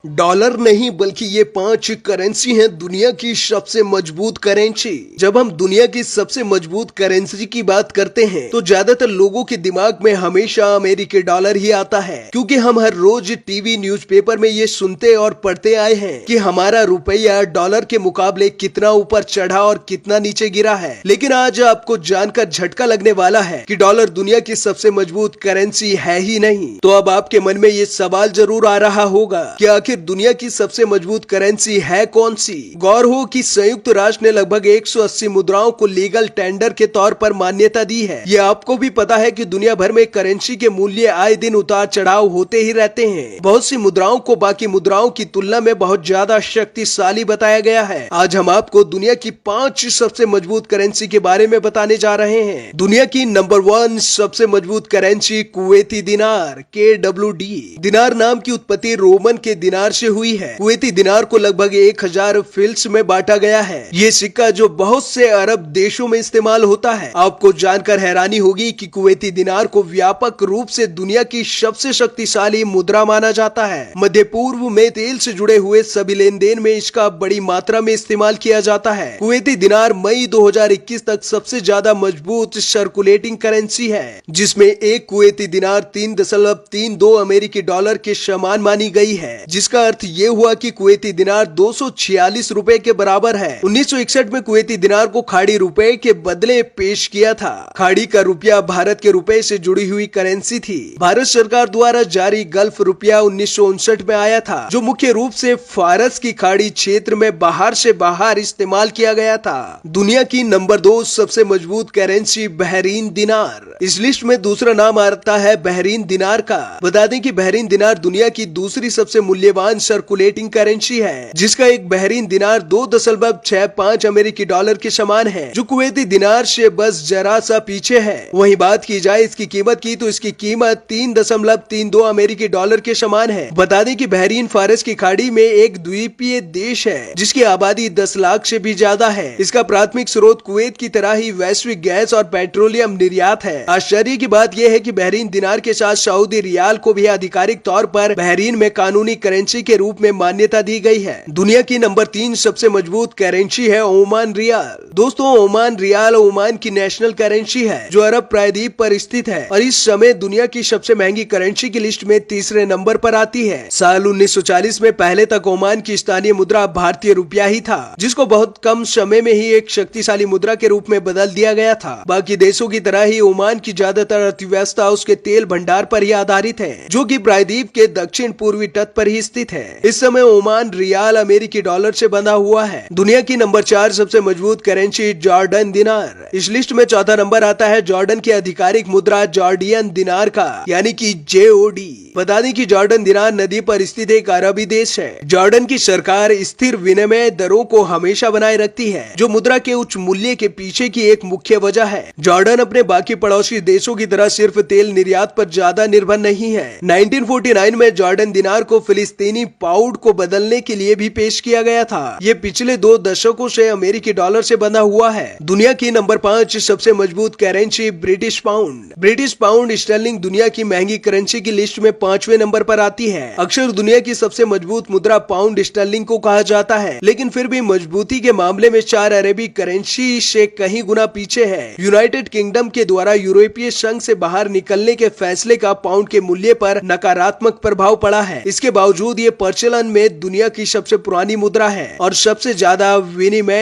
Dollar नहीं बल्कि ये 5 करेंसी हैं दुनिया की सबसे मजबूत करेंसी। जब हम दुनिया की सबसे मजबूत करेंसी की बात करते हैं तो ज्यादातर लोगों के दिमाग में हमेशा अमेरिकी डॉलर ही आता है, क्योंकि हम हर रोज टीवी न्यूज़पेपर में ये सुनते और पढ़ते आए हैं कि हमारा रुपया डॉलर के मुकाबले कितना ऊपर चढ़ा और कितना नीचे गिरा है। लेकिन आज आपको जानकर झटका लगने वाला है कि डॉलर दुनिया की सबसे मजबूत करेंसी है ही नहीं। तो अब आपके मन में ये सवाल जरूर आ रहा होगा कि आखिर दुनिया की सबसे मजबूत करेंसी है कौन सी। गौर हो कि संयुक्त राष्ट्र ने लगभग 180 मुद्राओं को लीगल टेंडर के तौर पर मान्यता दी है। ये आपको भी पता है कि दुनिया भर में करेंसी के मूल्य आए दिन उतार चढ़ाव होते ही रहते हैं। बहुत सी मुद्राओं को बाकी मुद्राओं की तुलना में बहुत ज्यादा शक्तिशाली बताया गया है। आज हम आपको दुनिया की 5 सबसे मजबूत करेंसी के बारे में बताने जा रहे हैं। दुनिया की नंबर 1 सबसे मजबूत करेंसी कुवैती दिनार KWD। दिनार नाम की उत्पत्ति रोमन के दिनार से हुई है। कुवैती दिनार को लगभग 1000 फिल्स में बांटा गया है। ये सिक्का जो बहुत से अरब देशों में इस्तेमाल होता है। आपको जानकर हैरानी होगी कि कुवैती दिनार को व्यापक रूप से दुनिया की सबसे शक्तिशाली मुद्रा माना जाता है। मध्य पूर्व में तेल से जुड़े हुए सभी लेन देन में इसका बड़ी मात्रा में इस्तेमाल किया जाता है। कुवैती दिनार मई 2021 तक सबसे ज्यादा मजबूत सर्कुलेटिंग करेंसी है, जिसमें एक कुवैती दिनार 3.32 अमेरिकी डॉलर के समान मानी गई है, जिसका अर्थ ये हुआ कि कुवैती दिनार 246 रुपए के बराबर है। 1961 में कुवैती दिनार को खाड़ी रुपए के बदले पेश किया था। खाड़ी का रुपया भारत के रुपए से जुड़ी हुई करेंसी थी। भारत सरकार द्वारा जारी गल्फ रुपया 1959 में आया था, जो मुख्य रूप से फारस की खाड़ी क्षेत्र में बाहर से बाहर इस्तेमाल किया गया था। दुनिया की नंबर 2 सबसे मजबूत करेंसी बहरीन दिनार। इस लिस्ट में दूसरा नाम आता है बहरीन दिनार का। बता दें कि बहरीन दिनार दुनिया की दूसरी सबसे मूल्यवान सर्कुलेटिंग करेंसी है, जिसका एक बहरीन दिनार 2.65 अमेरिकी डॉलर के समान है, जो कुवैती दिनार से बस जरा सा पीछे है। वहीं बात की जाए इसकी कीमत की तो इसकी कीमत 3.32 अमेरिकी डॉलर के समान है। बता दें कि बहरीन फारस की खाड़ी में एक द्वीपीय देश है, जिसकी आबादी 10 लाख से भी ज्यादा है। इसका प्राथमिक स्रोत कुवैत की तरह ही वैश्विक गैस और पेट्रोलियम निर्यात है। आश्चर्य की बात यह है कि बहरीन दिनार के साथ सऊदी रियाल को भी आधिकारिक तौर पर बहरीन में कानूनी करेंसी के रूप में मान्यता दी गई है। दुनिया की नंबर 3 सबसे मजबूत करेंसी है ओमान रियाल। दोस्तों, ओमान रियाल ओमान की नेशनल करेंसी है, जो अरब प्रायद्वीप पर स्थित है और इस समय दुनिया की सबसे महंगी करेंसी की लिस्ट में तीसरे नंबर पर आती है। साल 1940 में पहले तक ओमान की स्थानीय मुद्रा भारतीय रुपया ही था, जिसको बहुत कम समय में ही एक शक्तिशाली मुद्रा के रूप में बदल दिया गया था। बाकी देशों की तरह ही ओमान की ज्यादातर अर्थव्यवस्था उसके तेल भंडार पर ही आधारित है, जो कि प्रायद्वीप के दक्षिण पूर्वी तट पर ही स्थित है। इस समय ओमान रियाल अमेरिकी डॉलर से बंधा हुआ है। दुनिया की नंबर 4 सबसे मजबूत करेंसी जॉर्डन दिनार। इस लिस्ट में चौथा नंबर आता है जॉर्डन की आधिकारिक मुद्रा जॉर्डियन दिनार का, यानी कि JOD। बता दें कि जॉर्डन दिनार नदी पर स्थित एक अरबी देश है। जॉर्डन की सरकार स्थिर विनिमय दरों को हमेशा बनाए रखती है, जो मुद्रा के उच्च मूल्य के पीछे की एक मुख्य वजह है। जॉर्डन अपने बाकी पड़ोसी देशों की तरह सिर्फ तेल निर्यात पर ज्यादा निर्भर नहीं है। 1949 में जॉर्डन दिनार को फिलिस्तीनी पाउंड को बदलने के लिए भी पेश किया गया था। ये पिछले 2 दशकों से अमेरिकी डॉलर से बंधा हुआ है। दुनिया की नंबर 5 सबसे मजबूत currency British pound. British pound sterling दुनिया की महंगी करेंसी की लिस्ट में 5वें नंबर पर आती है। अक्सर दुनिया की सबसे मजबूत मुद्रा पाउंड स्टर्लिंग को कहा जाता है, लेकिन फिर भी मजबूती के मामले में 4 अरबी करेंसी से कहीं गुना पीछे है। यूनाइटेड किंगडम के द्वारा यूरोपीय संघ से बाहर निकलने के फैसले का पाउंड के मूल्य पर नकारात्मक प्रभाव पड़ा है। इसके बावजूद ये प्रचलन में दुनिया की सबसे पुरानी मुद्रा है और सबसे ज्यादा विनिमय